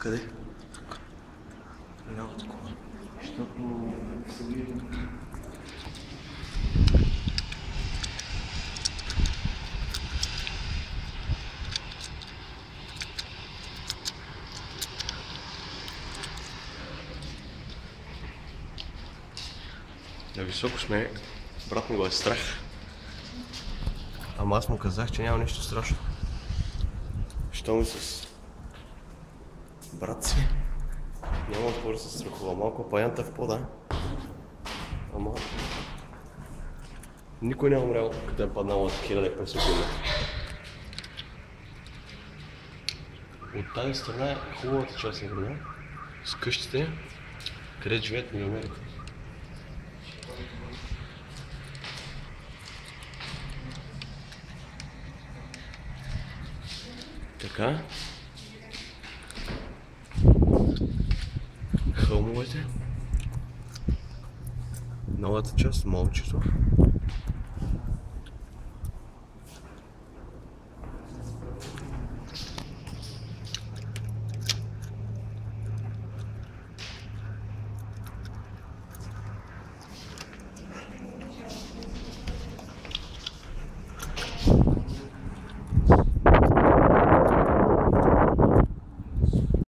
Къде? Няма такова. Защото... На високо сме, брат ми го е страх. Ама аз му казах, че няма нищо страшно. Що ми с брат си? Няма какво да се страхува. Малко паянта в пода. Ама... Никой не е умрял, като е паднал от 1500 метра. От тази страна е хубавата част на града. С къщите, където живеят милионерите. Така. Хълмовете. Новата част, Момчето.